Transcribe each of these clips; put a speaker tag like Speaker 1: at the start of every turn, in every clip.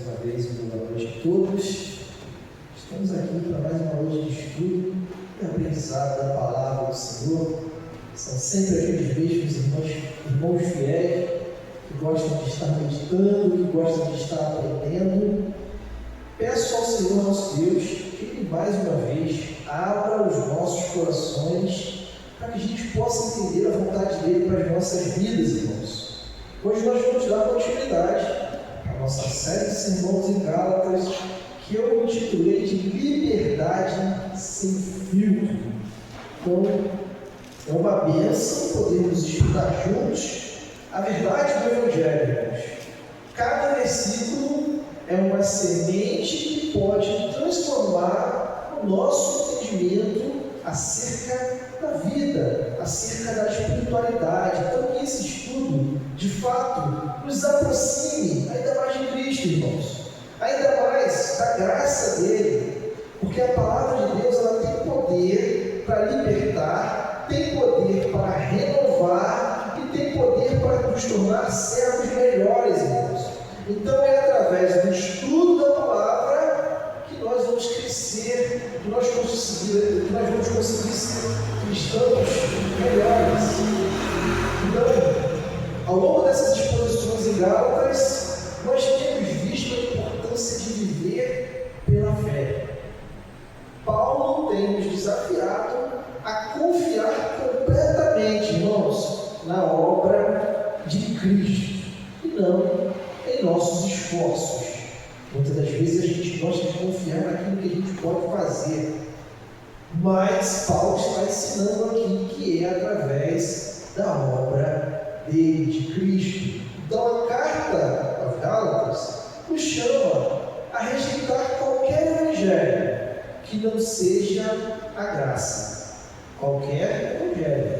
Speaker 1: uma vez, boa noite a todos. Estamos aqui para mais uma noite de estudo e aprendizado da palavra do Senhor. São sempre aqueles mesmos irmãos fiéis que gostam de estar meditando, que gostam de estar aprendendo. Peço ao Senhor nosso Deus que Ele mais uma vez abra os nossos corações para que a gente possa entender a vontade dEle para as nossas vidas, irmãos. Hoje nós vamos dar continuidade à nossa série de sermões em Gálatas, que eu intitulei de Liberdade Sem Filtro. Então, é uma bênção podermos estudar juntos a verdade do Evangelho, irmãos. Cada versículo é uma semente que pode transformar o nosso entendimento acerca da vida, acerca da espiritualidade. Então, que esse estudo, de fato, nos aproxime ainda mais de Cristo, irmãos, ainda mais da graça dele, porque a palavra de Deus ela tem poder para libertar, tem poder para renovar e tem poder para nos tornar servos melhores, irmãos. Então, é através do estudo da palavra que nós vamos crescer, que nós vamos conseguir ser cristãos melhores. Então, ao longo dessas exposições em Gálatas, nós temos visto a importância de viver pela fé. Paulo tem nos desafiado a confiar completamente, irmãos, na obra de Cristo e não em nossos esforços. Muitas das vezes a gente gosta de confiar naquilo que a gente pode fazer, mas Paulo está ensinando aqui que é através da obra dele, de Cristo. Então a carta aos Gálatas nos chama a rejeitar qualquer evangelho que não seja a graça. Qualquer evangelho.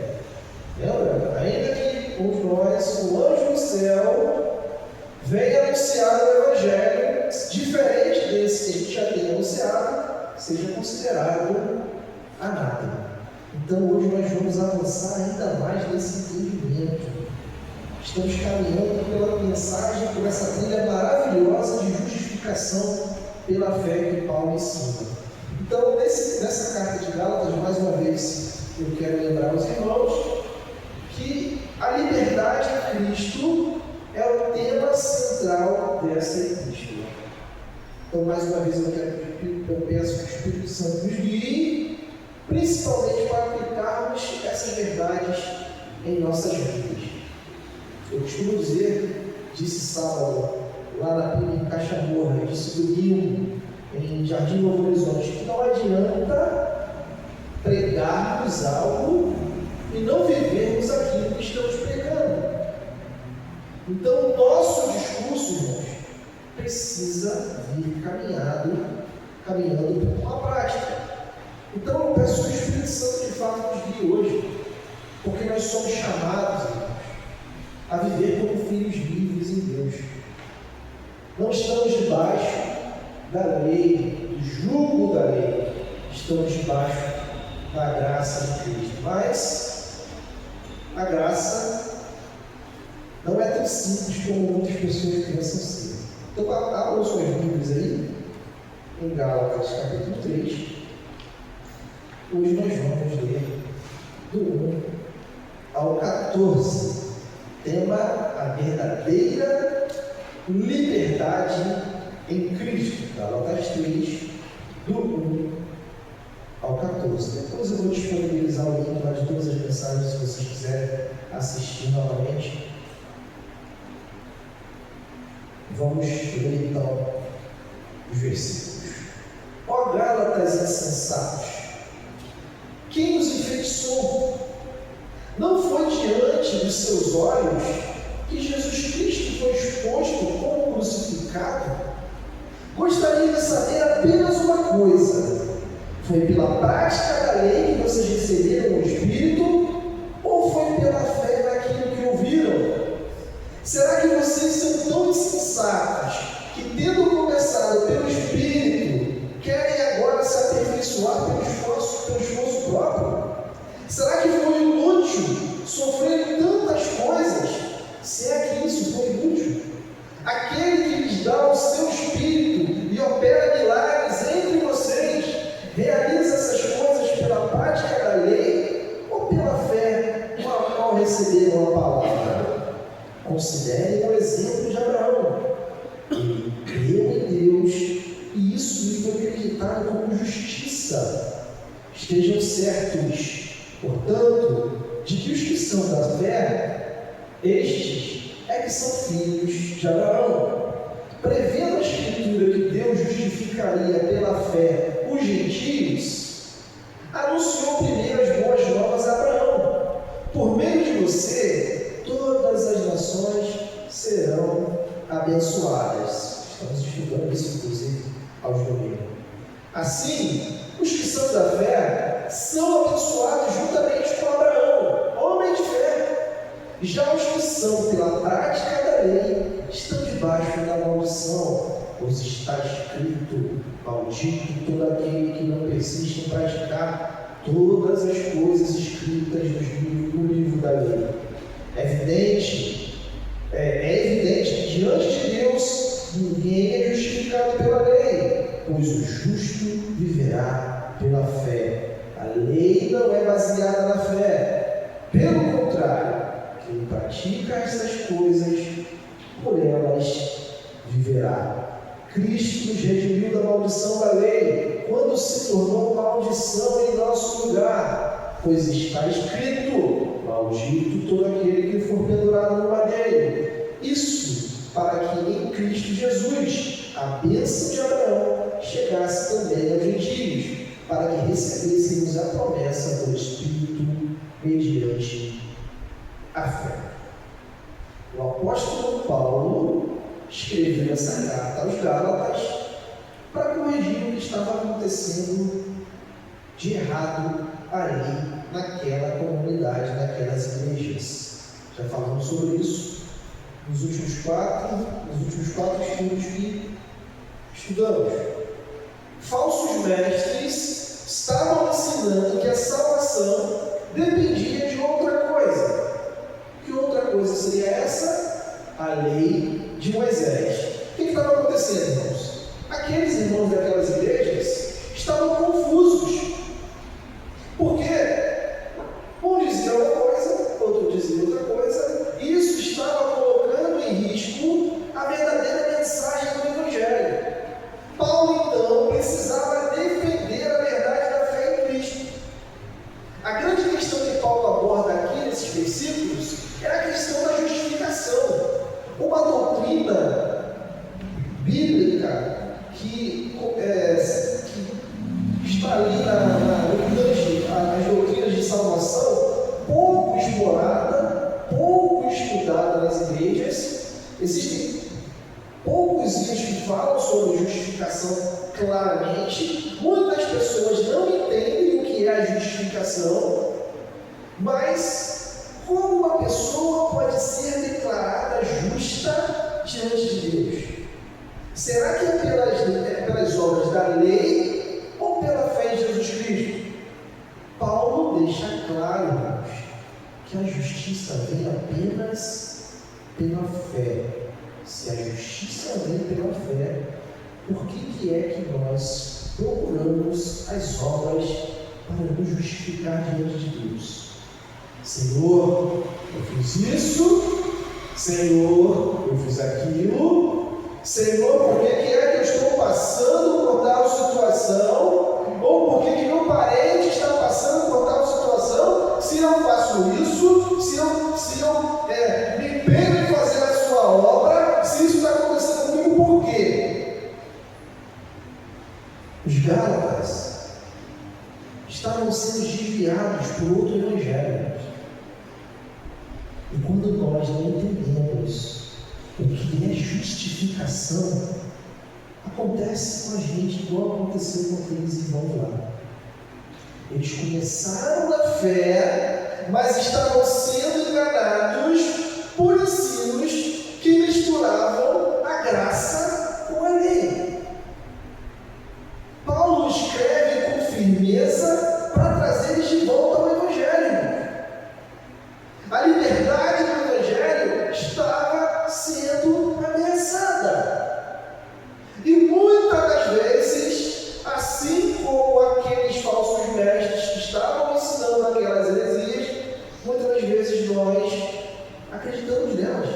Speaker 1: Lembra? Ainda que nós, o anjo do céu, venha anunciar o evangelho diferente desse que a gente já tem anunciado, seja considerado anátema. Então hoje nós vamos avançar ainda mais nesse entendimento. Estamos caminhando pela mensagem, por essa trilha maravilhosa de justificação pela fé que Paulo ensina. Então, nessa carta de Gálatas, mais uma vez, eu quero lembrar aos irmãos que a liberdade em Cristo é o tema central dessa epístola. Então, mais uma vez, eu peço que o Espírito Santo nos guie, principalmente para aplicarmos essas verdades em nossas vidas. Eu costumo dizer, disse sábado, lá na Pina, em Caixa Morra, disse domingo, em Jardim Novo Horizonte, que não adianta pregarmos algo e não vivermos aquilo que estamos pregando. Então, o nosso discurso, irmãos, precisa vir caminhando com a prática. Então, eu peço que o Espírito Santo de fato nos guie hoje, porque nós somos chamados, irmãos, a viver como filhos livres em Deus. Não estamos debaixo da lei, do jugo da lei, estamos debaixo da graça de Cristo. Mas a graça não é tão simples como muitas pessoas pensam ser. Então, abram suas Bíblias aí, em Gálatas capítulo 3. Hoje nós vamos ler do 1 ao 14. Tema: a verdadeira liberdade em Cristo. Gálatas 3, do 1 ao 14. Depois eu vou disponibilizar o link lá de todas as mensagens, se vocês quiserem assistir novamente. Vamos ler então os versículos. Ó Gálatas insensatos, quem os enfeitiçou? Não foi diante dos seus olhos que Jesus Cristo foi exposto como crucificado? Gostaria de saber apenas uma coisa: foi pela prática da lei que vocês receberam o Espírito, ou foi pela fé naquilo que ouviram? Será que vocês são tão insensatos que, tendo começado pelo Espírito, querem agora se aperfeiçoar pelo esforço próprio? Será que foi inútil sofrer tantas coisas, se é que isso foi inútil? Aquele que lhes dá o seu Espírito creu em Deus e isso lhe foi acreditado como justiça. Estejam certos, portanto, de que os que são da fé, estes é que são filhos de Abraão. Prevendo a Escritura que Deus justificaria pela fé os gentios, anunciou primeiro as boas novas a Abraão. Por meio de você, todas as nações serão abençoadas. Estamos estudando isso, inclusive, aos domingos. Assim, os que são da fé são abençoados juntamente com Abraão, homem de fé. Já os que são pela prática da lei estão debaixo da maldição, pois está escrito: maldito todo aquele que não persiste em praticar todas as coisas escritas no livro da lei. É evidente que diante de Deus ninguém é justificado pela lei, pois o justo viverá pela fé. A lei não é baseada na fé. Pelo contrário, quem pratica essas coisas, por elas viverá. Cristo nos redimiu da maldição da lei, quando se tornou maldição em nosso lugar, pois está escrito: maldito todo aquele que for pendurado no madeiro. Isso para que em Cristo Jesus a bênção de Abraão chegasse também aos gentios, para que recebêssemos a promessa do Espírito mediante a fé. O apóstolo Paulo escreveu essa carta aos Gálatas para corrigir o que estava acontecendo de errado ali naquela comunidade, naquelas igrejas. Já falamos sobre isso nos últimos quatro estudos que estudamos. Falsos mestres estavam ensinando que a salvação dependia de outra coisa. Que outra coisa seria essa? A lei de Moisés. O que estava acontecendo, irmãos? Aqueles irmãos daquelas igrejas estavam confusos. Por quê? Um dizia uma coisa, outro dizia outra coisa. Isso estava colocando em risco a verdadeira mensagem do Evangelho. Paulo, então, precisava defender a verdade da fé em Cristo. A grande questão que Paulo aborda aqui nesses versículos é a questão da justificação. Uma doutrina bíblica que está ali nas doutrinas de salvação, pouco explorada, pouco estudada nas igrejas. Existem poucos livros que falam sobre justificação claramente. Muitas pessoas não entendem o que é a justificação, mas como uma pessoa pode ser declarada justa diante de Deus? Será que é pelas obras da lei ou pela fé em Jesus Cristo? Paulo deixa claro, irmãos, que a justiça vem apenas pela fé. Se a justiça vem pela fé, por que é que nós procuramos as obras para nos justificar diante de Deus? Senhor, eu fiz isso. Senhor, eu fiz aquilo. Senhor, por que é que eu estou passando por tal situação? Ou por que meu parente está passando por tal situação? Se eu faço isso, se eu me empenho em fazer a sua obra, se isso está acontecendo comigo, por quê? Os Gálatas estavam sendo desviados por outro evangelho. E quando nós não entendemos o que é justificação, acontece com a gente igual aconteceu com aqueles irmãos lá. Eles começaram na fé, mas estavam sendo enganados por ensinos que misturavam a graça com a lei. Paulo escreve com firmeza para trazer eles de volta ao Evangelho. A liberdade do Evangelho estava sendo ameaçada. E muitas das vezes, assim como aqueles falsos mestres que estavam ensinando aquelas heresias, muitas das vezes nós acreditamos nelas.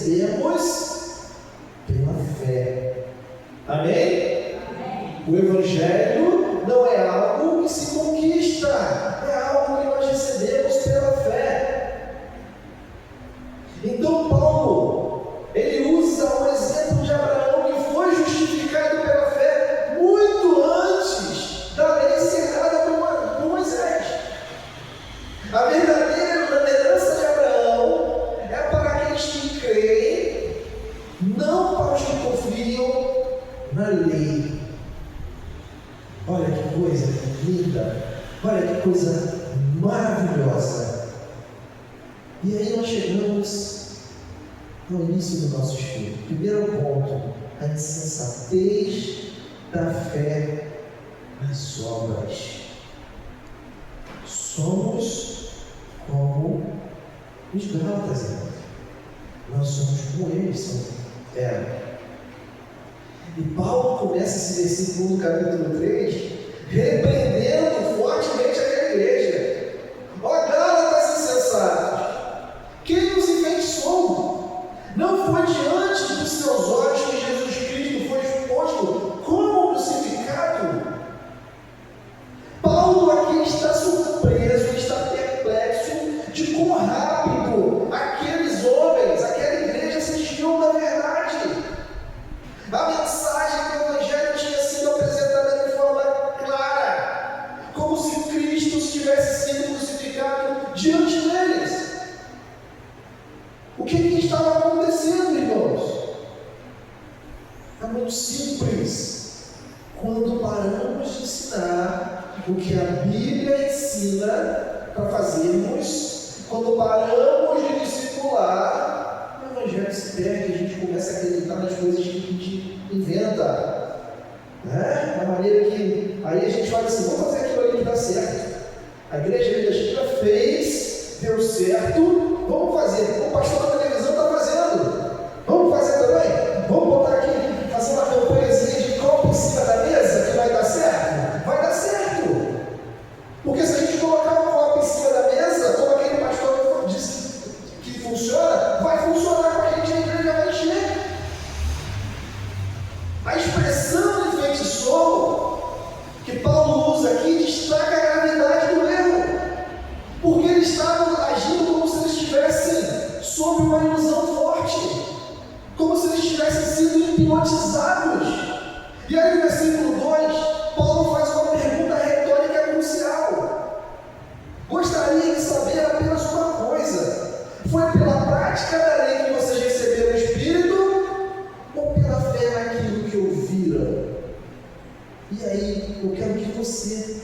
Speaker 1: recebemos pela fé. Amém? O Evangelho não é algo que se conquista, é algo que nós recebemos pela fé. Então Paulo, ele usa o exemplo de Abraão, que foi justificado pela fé muito antes da lei ser dada por Moisés. A verdadeira herança de Abraão é para aqueles que creem, não para os que confiam na lei. Olha que coisa linda, olha que coisa maravilhosa. E aí nós chegamos no início do nosso estudo. Primeiro ponto, a insensatez da fé nas obras. Somos como os Gálatas, irmãos. Nós somos como eles eram. E Paulo começa esse versículo no capítulo 3, repreendendo fortemente aquela igreja. Ó Gálatas insensatos, quem nos enfeitiçou? Não foi diante dos seus olhos que Jesus Cristo foi exposto como crucificado? Paulo aqui está surpreso, está perplexo de quão rápido aqueles homens, aquela igreja se desviou da verdade. A mensagem do Evangelho tinha sido apresentada de forma clara, como se Cristo estivesse sendo crucificado diante deles. O que estava acontecendo, irmãos? É muito simples. Quando paramos de ensinar o que a Bíblia ensina para fazermos, quando paramos de discipular, o Evangelho se perde e a gente começa a acreditar nas coisas que a gente inventa, né? Da maneira que aí a gente fala assim: vamos fazer aquilo ali que dá certo. A igreja da China fez, deu certo, vamos fazer. O pastor da televisão está fazendo, vamos fazer também. Vamos botar aqui, fazer uma campanhazinha de copo em cima da mesa que vai dar certo? Vai dar certo, porque se a gente colocar um copo em cima da mesa, como aquele pastor disse que funciona, vai funcionar com a gente, a igreja vai encher. A expressão enfeitiçou que Paulo usa aqui destaca a gravidade do erro, porque eles estavam agindo como se eles estivessem sob uma ilusão forte, como se eles tivessem sido hipnotizados. E aí no versículo 2, Paulo faz uma pergunta retórica crucial. Gostaria de saber apenas uma coisa: foi pela prática da lei que vocês receberam o Espírito, ou pela fé naquilo que ouviram? E aí eu quero que você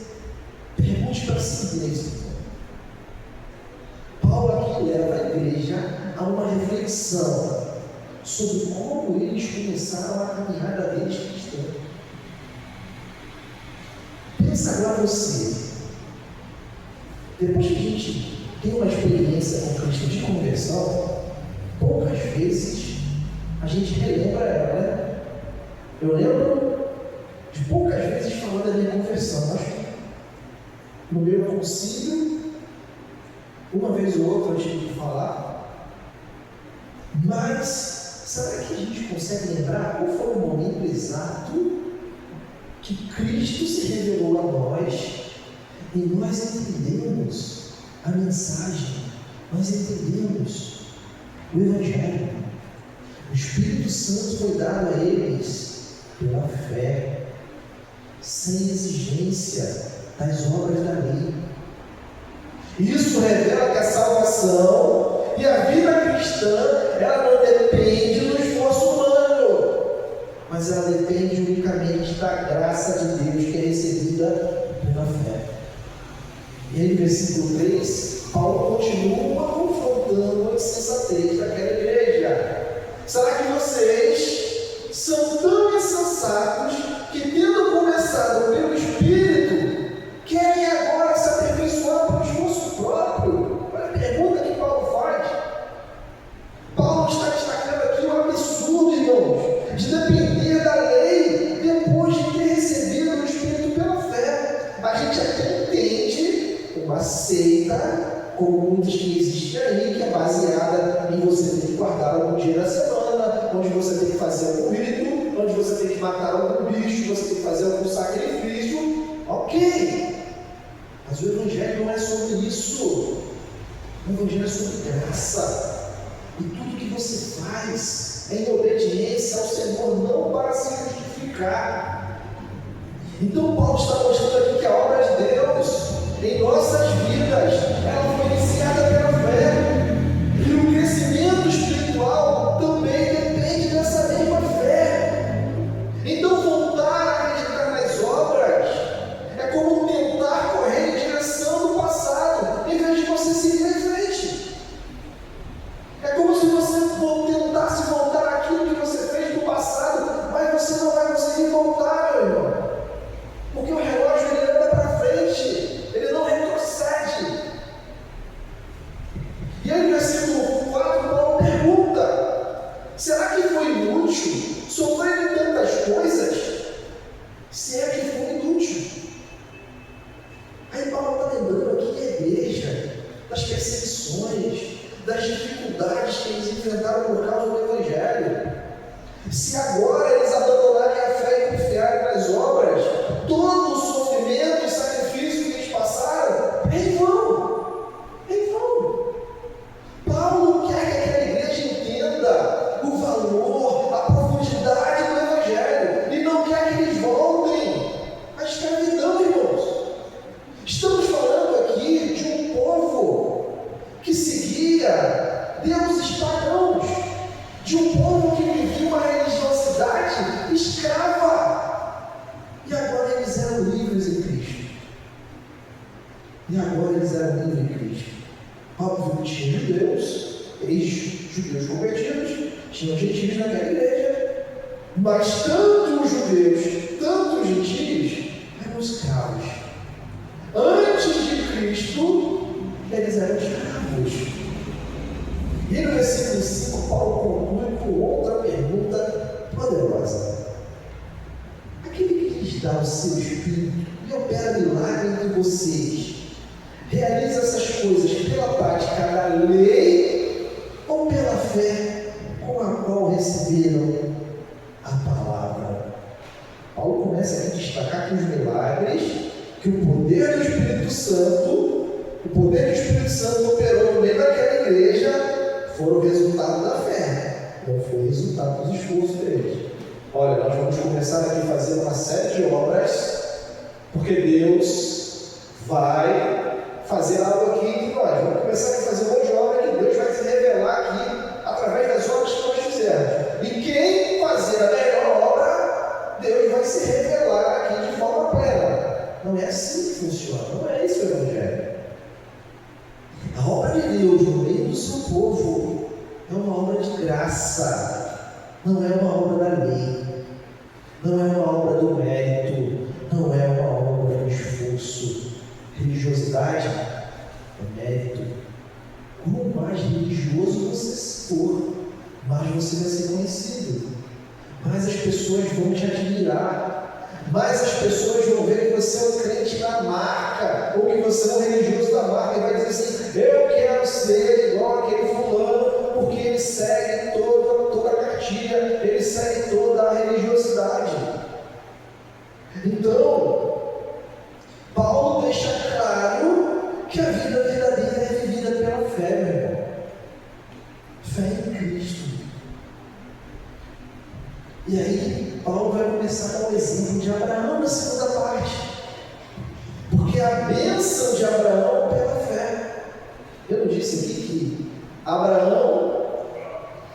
Speaker 1: pergunte para si mesmo. Paulo aqui leva a igreja a uma reflexão sobre como eles começaram a caminhada deles cristã. Pensa agora você. Depois que a gente tem uma experiência com Cristo de conversão, poucas vezes a gente relembra ela, né? Eu lembro de poucas vezes falando da minha conversão. Acho que no meu concílio, uma vez ou outra eu tive que falar, mas será que a gente consegue lembrar qual foi o momento exato que Cristo se revelou a nós e nós entendemos a mensagem, nós entendemos o Evangelho? O Espírito Santo foi dado a eles pela fé, sem exigência das obras da lei. Isso revela que a salvação e a vida cristã, ela não depende do esforço humano, mas ela depende unicamente da graça de Deus, que é recebida pela fé. E aí no versículo 3, Paulo continua confrontando a insensatez daquela igreja. Será que vocês são tão insensatos que, tendo começado pelo Espírito, querem agora se aperfeiçoar pelo esforço próprio? Olha a pergunta que Paulo faz. Paulo está destacando aqui o absurdo, irmãos, de depender da lei depois de ter recebido o Espírito pela fé. A gente até entende uma seita como muitas que existem aí, que é baseada em você ter que guardar algum dia da semana, onde você tem que fazer algum rito, onde você tem que matar algum bicho, você tem que fazer algum sacrifício. Ok, mas o Evangelho não é sobre isso. O Evangelho é sobre graça. E tudo que você faz é em obediência ao Senhor, não para se justificar. Então Paulo está mostrando aqui que a obra de Deus em nossas vidas, ela foi iniciada pela fé. E o crescimento espiritual também depende dessa mesma fé. Então voltar a acreditar nas obras é como tentar correr em direção do passado, em vez de você seguir em frente. É como se você tentasse voltar àquilo que você fez no passado, mas você não vai conseguir voltar, meu irmão. Porque o relógio ele anda para frente, ele não retrocede. E aí no versículo 4, Paulo pergunta: será que foi inútil sofrer tantas coisas? Se é que foi inútil. Aí Paulo está lembrando aqui da igreja, das perseguições, das dificuldades que eles enfrentaram por causa do Evangelho. Se agora eles abandonarem a fé e confiarem nas obras, todo o sofrimento e sacrifício que eles passaram é em vão. É em vão. Paulo quer que aquela igreja entenda o valor, a profundidade do Evangelho e não quer que eles voltem à escravidão, irmãos. Estamos falando aqui de um povo que seguia deuses pagãos, de um povo que vivia uma religiosidade escrava. E agora eles eram livres em Cristo. Óbvio que tinha judeus, ex-judeus convertidos, tinham gentios naquela igreja, mas tanto os judeus, tanto os gentios eram escravos. Antes de Cristo, eles eram escravos. E no versículo 5, Paulo conclui com outra pergunta poderosa. Aquele que lhes dá o seu Espírito e opera milagre entre vocês, realiza essas coisas pela prática da lei ou pela fé com a qual receberam a palavra? Paulo começa aqui a destacar que os milagres, que o poder do Espírito Santo operou no meio daquela igreja, foram o resultado da fé, não foi o resultado dos esforços deles. Olha, nós vamos começar aqui a fazer uma série de obras, porque Deus vai fazer algo aqui entre nós. Vamos começar aqui a fazer um monte de obra que Deus vai se revelar aqui através das obras que nós fizermos. E quem fazer a melhor obra, Deus vai se revelar aqui de forma plena. Não é assim que funciona, não é isso o Evangelho. A obra de Deus no meio do seu povo é uma obra de graça, não é uma obra da lei, não é uma obra do mérito, não é uma obra do esforço. Religiosidade é mérito. Quanto mais religioso você for, mais você vai ser conhecido, mais as pessoas vão te admirar, mais as pessoas vão ver que você é um crente da marca, ou que você é um religioso da marca, e vai dizer assim: eu quero ser igual aquele fulano, porque ele segue toda a cartilha, ele segue toda a religiosidade. Então, Paulo deixa claro que a vida verdadeira é vivida pela fé, meu irmão. Fé em Cristo. E aí, Paulo vai começar com o exemplo de Abraão na segunda parte. Porque a bênção de Abraão é pela fé. Eu não disse aqui que Abraão,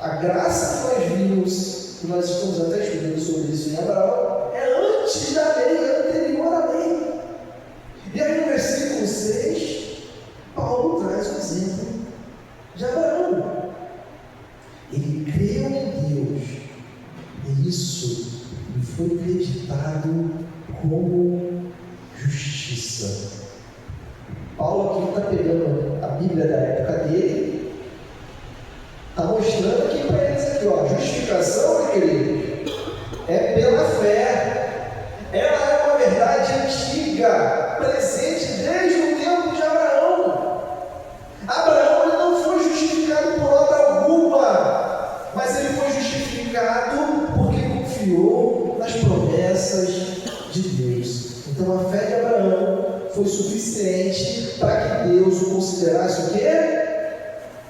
Speaker 1: a graça que nós vimos, que nós estamos até estudando sobre isso em Abraão, é antes da lei, é anterior à lei. E aí no versículo 6, Paulo traz o exemplo de Abraão. Ele creu em Deus, e isso lhe foi acreditado como justiça. Paulo aqui está pegando a Bíblia da época dele, está mostrando aqui para eles aqui, ó, justificação, meu querido, é pela fé. Ela é uma verdade antiga, presente desde o tempo de Abraão.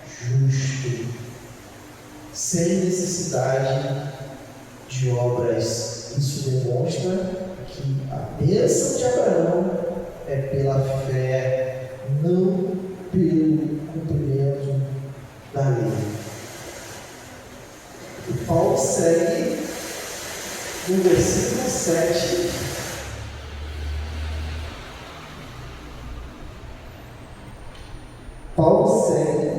Speaker 1: Justo, sem necessidade de obras. Isso demonstra que a bênção de Abraão é pela fé, não pelo cumprimento da lei. E Paulo segue no versículo 7. Paulo segue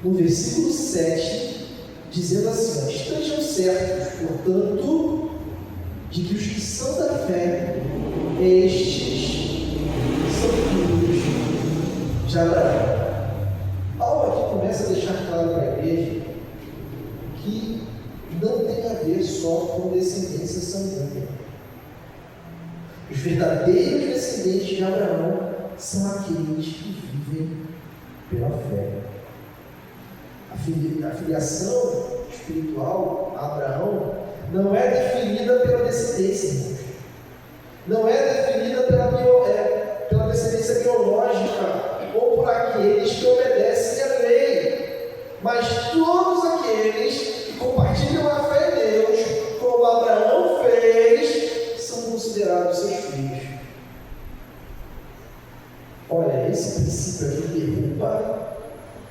Speaker 1: no versículo 7, dizendo assim: estejam certos, portanto, de que os que são da fé, estes são filhos de Abraão. Paulo aqui começa a deixar claro para a igreja que não tem a ver só com descendência sanguínea. Os verdadeiros descendentes de Abraão são aqueles que vivem pela fé. A filiação espiritual a Abraão não é definida pela descendência, irmãos. Não é definida pela descendência biológica ou por aqueles que obedecem à lei, mas todos aqueles que compartilham a fé em Deus, como Abraão fez, são considerados seus filhos. Olha, esse princípio aqui derruba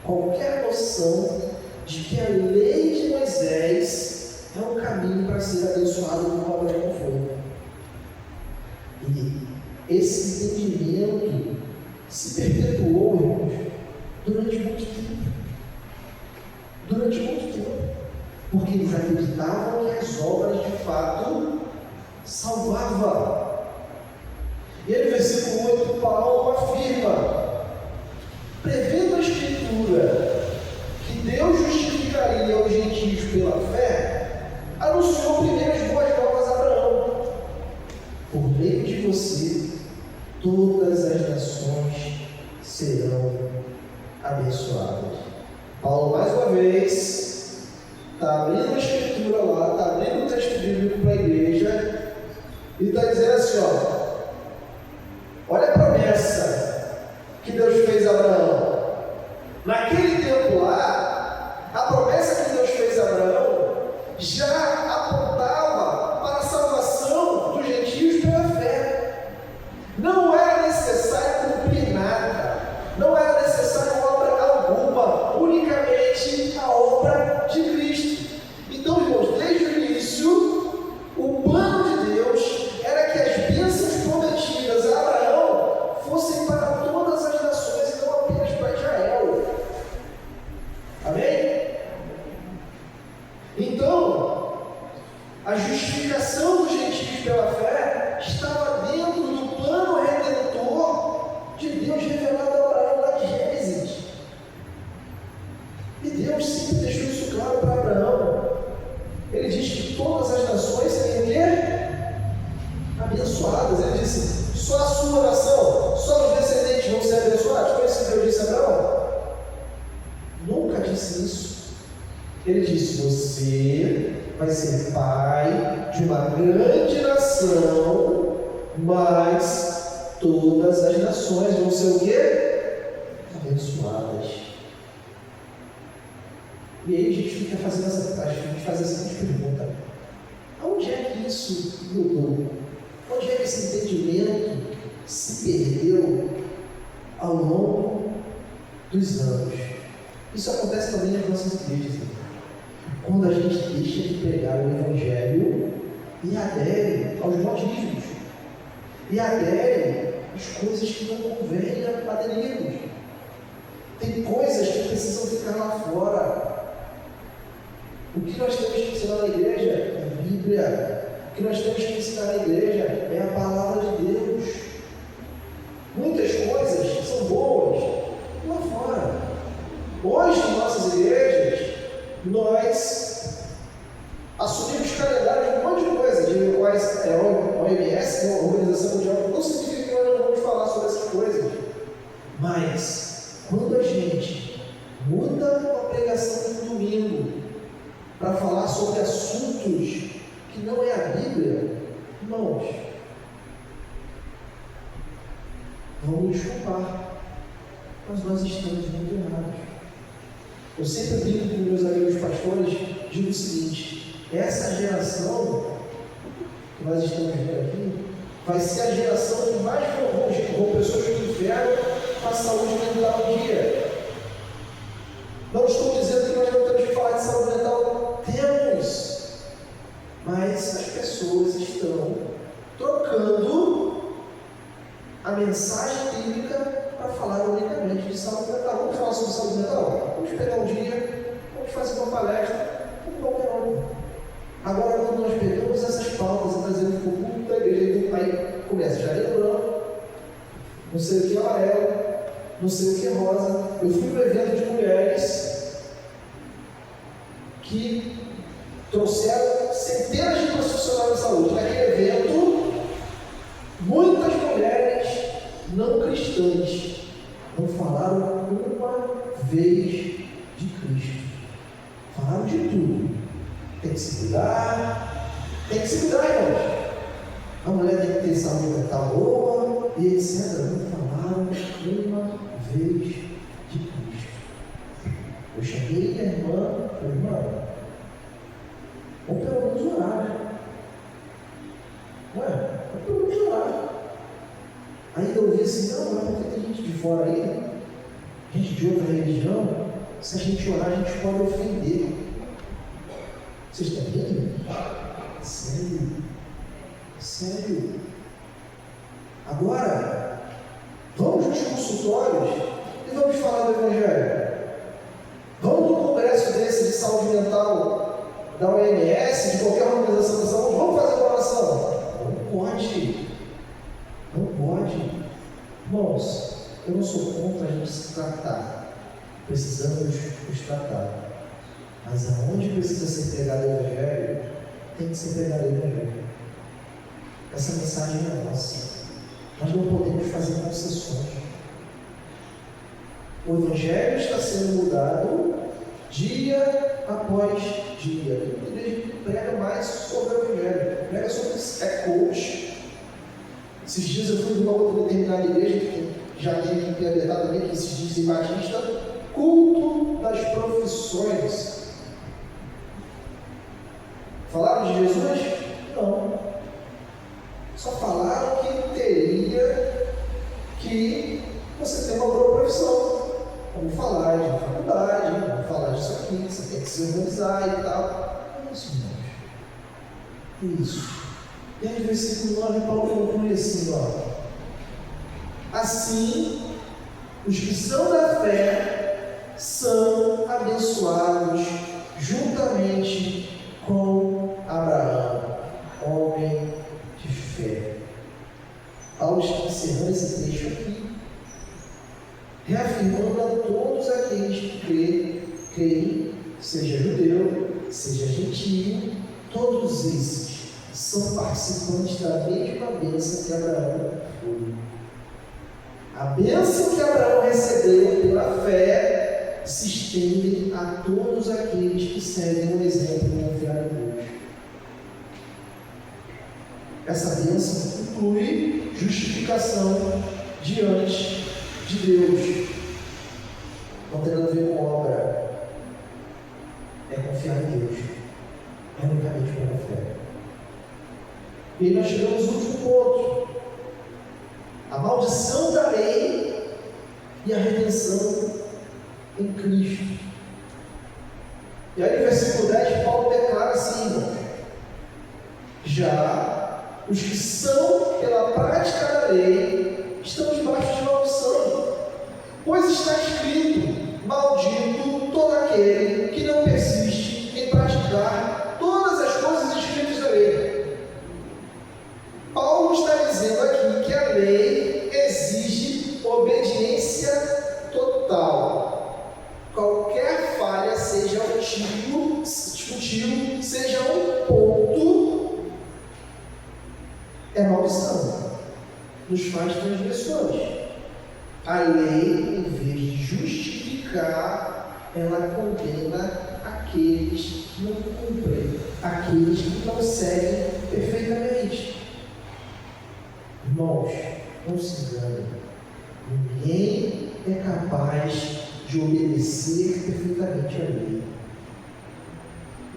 Speaker 1: qualquer noção de que a lei de Moisés é um caminho para ser abençoado como Abraão foi. E esse entendimento se perpetuou, irmãos, durante muito tempo. Durante muito tempo. Porque eles acreditavam que as obras de fato salvavam. E aí no versículo 8, Paulo afirma: prevendo a Escritura que Deus justificaria os gentios pela fé, anunciou primeiro as boas novas a Abraão: por meio de você, todas as nações serão abençoadas. Paulo, mais uma vez, está abrindo a Escritura lá, está abrindo o texto bíblico para a igreja e está dizendo assim: olha a promessa que Deus fez a Abraão. Naquele tempo lá, a promessa que Deus fez a Abraão já apontava para a salvação dos gentios pela fé. Não era necessário cumprir nada, não era necessário obra alguma, unicamente a obra de Cristo. Então, irmãos, desde o início, o plano de Deus era que as bênçãos prometidas a Abraão fossem para todas as nações e não apenas para Israel. Amém? Então, a justificação dos gentios pela fé estava dentro do plano redentor de Deus revelado a Abraão lá de Gênesis. E Deus sempre deixou isso claro para Abraão. Ele diz que todas as nações seriam o quê? Abençoadas. Ele disse: só a sua nação, só os descendentes vão ser abençoados. Foi isso que Deus disse a Abraão? Nunca disse isso. Ele disse: você vai ser pai de uma grande nação, mas todas as nações vão ser o quê? Abençoadas. E aí a gente fica fazendo a gente faz a seguinte pergunta: onde é que isso mudou? Onde é que esse entendimento se perdeu ao longo dos anos? Isso acontece também nas nossas igrejas. Quando a gente deixa de pregar o Evangelho e adere aos modismos, e adere às coisas que não convêm a aderirmos. Tem coisas que precisam ficar lá fora. O que nós temos que ensinar na igreja é a Bíblia. O que nós temos que ensinar na igreja é a palavra de Deus. Muitas coisas são boas lá fora. Hoje, em nossas igrejas, nós assumimos calendários de um monte de coisa, de quais é a OMS, a Organização Mundial. Não significa que nós não vamos falar sobre essas coisas. Mas, quando a gente muda a pregação do domingo para falar sobre assuntos que não é a Bíblia, irmãos, vamos desculpar, mas nós estamos muito errados. Eu sempre brinco com meus amigos pastores, digo o seguinte: essa geração que nós estamos vendo aqui vai ser a geração que mais vão pessoas para o inferno com a saúde mental um dia. Não estou dizendo que nós não temos que falar de saúde mental, temos, mas as pessoas estão trocando a mensagem bíblica para falar unicamente de saúde mental. Vamos falar sobre saúde mental? Vamos pegar um dia, vamos fazer uma palestra, como qualquer outra. Agora, quando nós pegamos essas pautas e trazemos para o público da igreja, aí começa janeiro branco, não sei o que é amarelo, não sei o que é rosa. Eu fui para um evento de mulheres que trouxeram centenas de profissionais de saúde. Naquele evento, muitas mulheres não cristãs não falaram uma vez de Cristo. Falaram de tudo. Tem que se cuidar, irmãos. A mulher tem que ter saúde mental boa e etc. Não falaram uma vez de Cristo. Eu cheguei e a irmã falei: irmã, vamos pelo menos orar. Ué, vamos pelo menos orar. Aí eu ouvi assim: não, mas porque tem gente de fora aí, gente de outra religião, se a gente orar, a gente pode ofender. Vocês estão vendo? Sério? Sério? Agora, vamos nos consultórios e vamos falar do Evangelho. Vamos no congresso desse de saúde mental da OMS, de qualquer organização de saúde, vamos fazer uma oração? Não pode. Não pode. Irmãos, eu não sou contra a gente se tratar. Precisamos nos tratar. Mas aonde precisa ser pregado o Evangelho, tem que ser pregado o Evangelho. Essa mensagem é nossa. Nós não podemos fazer concessões. O Evangelho está sendo mudado dia após dia. A igreja prega mais sobre o Evangelho, prega sobre coach. Esses dias eu fui numa outra determinada igreja, que já tinha que implementar também, que se diz em Batista, culto das profissões. Falaram de Jesus? Não. Só falaram que teria que você ter uma boa profissão. Vamos falar de faculdade, vamos falar disso aqui, você tem que se organizar e tal. É isso, irmãos. É isso. E aí, versículo 9, Paulo conclui assim: assim, os que são da fé são abençoados juntamente com Abraão, homem de fé. Paulo está encerrando esse trecho aqui, reafirmando a todos aqueles que creem, seja judeu, seja gentio, todos esses são participantes da mesma bênção que Abraão foi. A bênção que Abraão recebeu pela fé se estende a todos aqueles que seguem o exemplo de confiar em Deus. Essa bênção inclui justificação diante de Deus. Não tem nada a ver com obra. É confiar em Deus. É unicamente pela fé. E aí nós chegamos ao último ponto: a maldição da lei e a redenção em Cristo. E aí no versículo 10, Paulo declara assim: já os que são pela prática da lei estão debaixo de maldição, pois está escrito: maldito todo aquele que não persiste em praticar todas as coisas escritas da lei. Paulo está dizendo aqui que a lei exige obediência total. Qualquer falha, seja um tiro, seja um ponto, é maldição. Nos faz transgressores. A lei, em vez de justificar, ela condena aqueles que não cumprem, aqueles que não seguem perfeitamente. Irmãos, não se enganem. Ninguém é é capaz de obedecer perfeitamente a lei.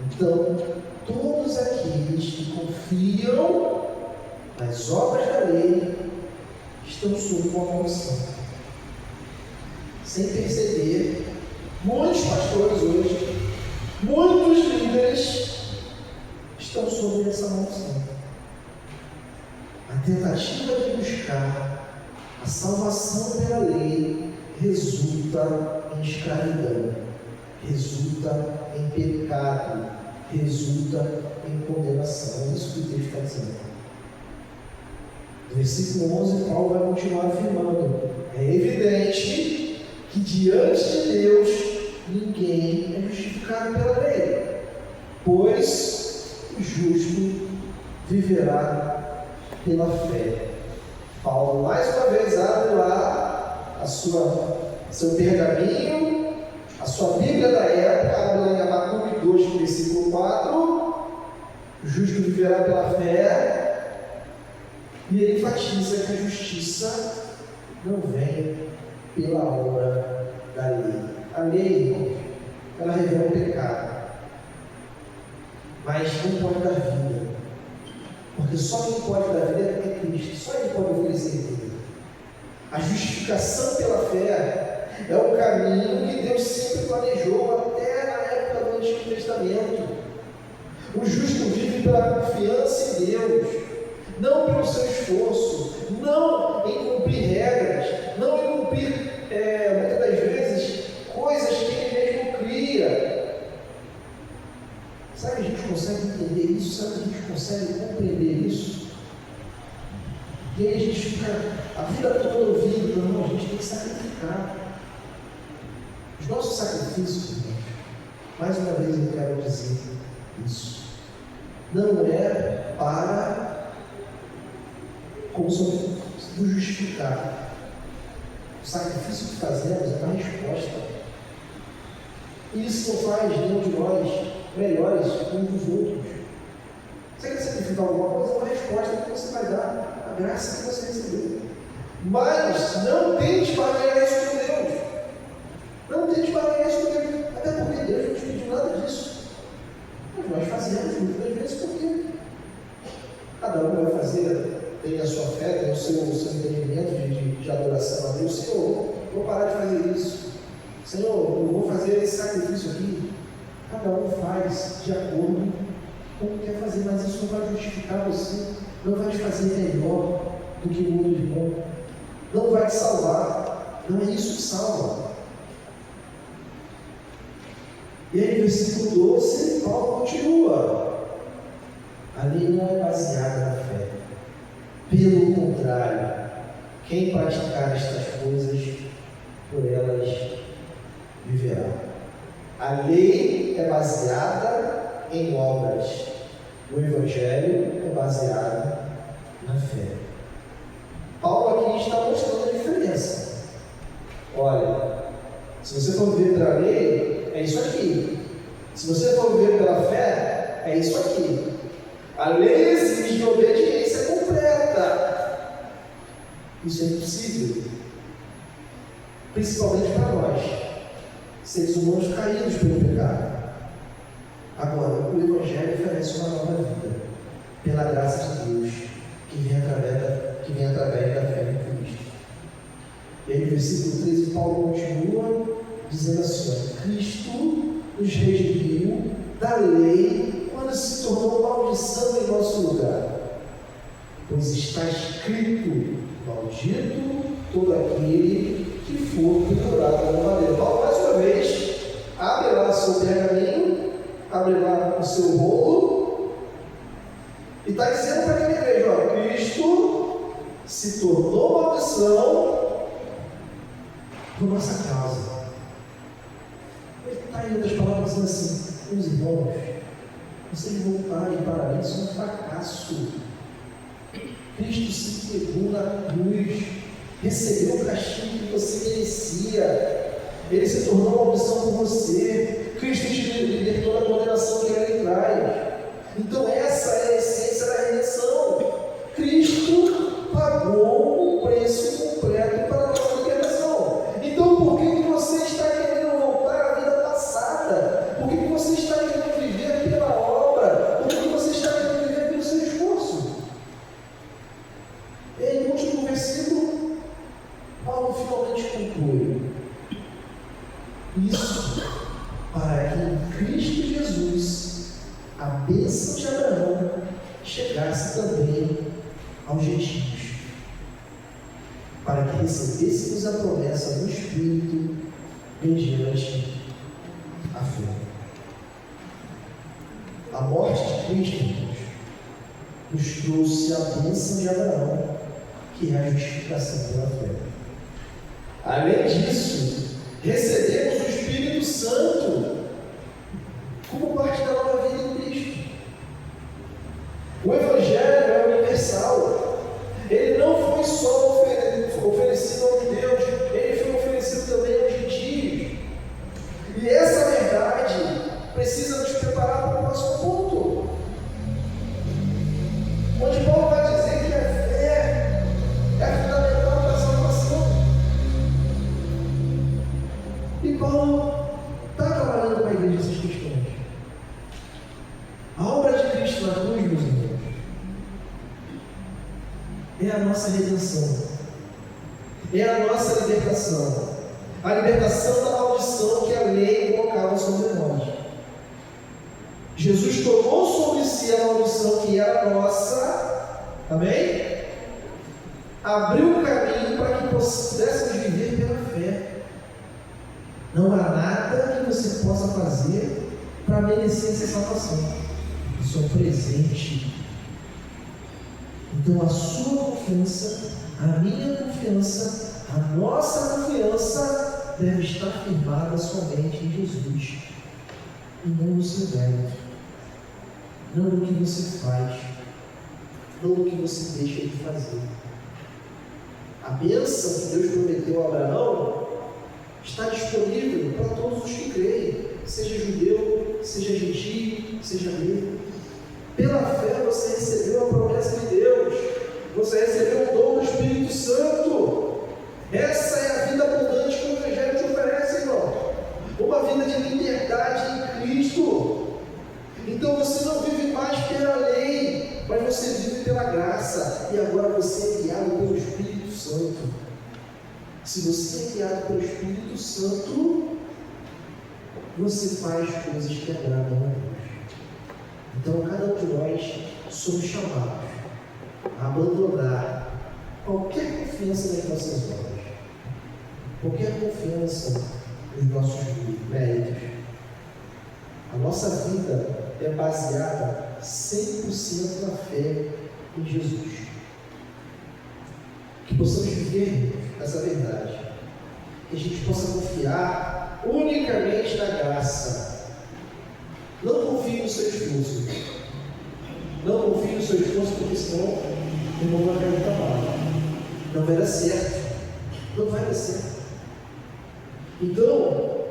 Speaker 1: Então, todos aqueles que confiam nas obras da lei estão sob uma maldição. Sem perceber, muitos pastores hoje, muitos líderes estão sob essa maldição. A tentativa de buscar a salvação pela lei resulta em escravidão, resulta em pecado, resulta em condenação. É isso que o texto está dizendo. No versículo 11, Paulo vai continuar afirmando: é evidente que diante de Deus ninguém é justificado pela lei, pois o justo viverá pela fé. Paulo mais uma vez abre lá seu pergaminho, a sua Bíblia da época, abre lá em Abacuque 2, versículo 4, o justo viverá pela fé, e ele enfatiza que a justiça não vem pela obra da lei. A lei, ela revela o pecado, mas não pode dar vida, porque só quem pode dar vida é Cristo, só Ele pode oferecer vida. A justificação pela fé é o caminho que Deus sempre planejou até na época do Antigo Testamento. O justo vive pela confiança em Deus, não pelo seu esforço, não em cumprir regras, não em cumprir, muitas das vezes, coisas que Ele mesmo cria. Sabe que a gente consegue entender isso? Sabe que a gente consegue compreender isso? E aí a gente fica a vida toda ouvindo: não, a gente tem que sacrificar. Os nossos sacrifícios, irmãos, mais uma vez eu quero dizer isso, não é para como nos justificar. O sacrifício que fazemos é uma resposta. Isso não faz nenhum de nós melhores uns dos outros. Você quer sacrificar alguma coisa? É uma resposta que você vai dar, a graça que você recebeu. Mas não tente barganhar isso com Deus. Não tente barganhar isso com Deus. Até porque Deus não te pediu nada disso. Mas nós fazemos muitas vezes porque cada um vai fazer, tem a sua fé, tem o seu entendimento de adoração a Deus. Senhor, vou parar de fazer isso. Senhor, eu vou fazer esse sacrifício aqui. Cada um faz de acordo com o que quer fazer, mas isso não vai justificar você, não vai te fazer melhor do que o outro irmão, não vai te salvar, não é isso que salva. E aí, no versículo 12, Paulo continua: a lei não é baseada na fé, pelo contrário, quem praticar estas coisas, por elas viverá. A lei é baseada em obras, o Evangelho é baseado na fé. Paulo aqui está mostrando a diferença. Olha, se você for viver pela lei, é isso aqui. Se você for viver pela fé, é isso aqui. A lei exige obediência completa. Isso é impossível, principalmente para nós, seres humanos caídos pelo pecado. Agora, o Evangelho oferece uma nova vida, pela graça de Deus, que vem através da fé em Cristo. E aí, no versículo 13, Paulo continua dizendo assim: Cristo nos redimiu da lei quando se tornou maldição em nosso lugar. Pois está escrito: maldito todo aquele que for pendurado no madeiro. Paulo, mais uma vez, abre lá seu pergaminho, abre lá o seu rolo, e está dizendo para aquela igreja: ó, Cristo se tornou maldição por nossa causa. Ele está em outras palavras dizendo assim: meus irmãos, vocês voltarem para isso é um fracasso. Cristo se entregou na cruz, recebeu o castigo que você merecia, Ele se tornou maldição por você. Cristo te libertou da condenação que Ele traz. Então essa é a essência da redenção. Cristo pagou o preço completo para a nossa libertação. Então para que em Cristo Jesus a bênção de Abraão chegasse também aos gentios, para que recebêssemos a promessa do Espírito mediante a fé. A morte de Cristo, irmãos, nos trouxe a bênção de Abraão, que é a justificação pela fé. Além disso, recebemos o Espírito Santo como parte da nova vida em Cristo. O Evangelho é universal. Ele não foi só oferecido aos judeus, ele foi oferecido também aos gentios. E essa verdade precisa nos preparar para o próximo ponto, onde Paulo vai dizer que a fé é fundamental para a salvação. E Paulo está trabalhando com a igreja essas questões. A obra de Cristo na cruz, meus irmãos, é a nossa redenção, é a nossa libertação, a libertação da maldição que a lei colocava sobre nós. Jesus tomou sobre si a maldição que era nossa, amém? Abriu o caminho para que pudéssemos viver pela fé. Não há nada que você possa fazer para merecer essa salvação. Isso é um presente. Então a sua confiança, a minha confiança, a nossa confiança deve estar firmada somente em Jesus, e não no seu mérito, não no que você faz, não no que você deixa de fazer. A bênção que Deus prometeu a Abraão está disponível para todos os que creem, seja judeu, seja gentio, seja grego. Pela fé você recebeu a promessa de Deus, você recebeu o dom do Espírito Santo. Essa é a vida abundante que o Evangelho te oferece, irmão. Uma vida de liberdade em Cristo. Então você não vive mais pela lei, mas você vive pela graça. E agora você é guiado pelo Espírito Santo. Se você é guiado pelo Espírito Santo, você faz coisas que agradam a Deus. Então cada um de nós somos chamados a abandonar qualquer confiança nas nossas obras, qualquer confiança nos nossos méritos. A nossa vida é baseada 100% na fé em Jesus. Que possamos viver essa verdade, que a gente possa confiar unicamente na graça. Não confie no seu esforço, não confie no seu esforço, porque senão o irmão vai cair no trabalho, não vai dar certo, não vai dar certo. Então,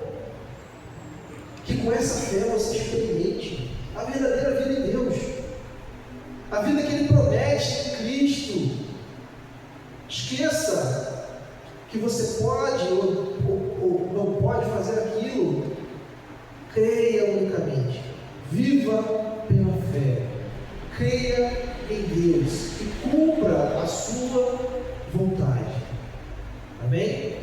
Speaker 1: que com essa fé você experimente a verdadeira vida em Deus, a vida que Ele promete em Cristo. Esqueça que você pode ou não pode fazer aquilo. Creia unicamente, viva pela fé, creia em Deus e cumpra a sua vontade. Amém?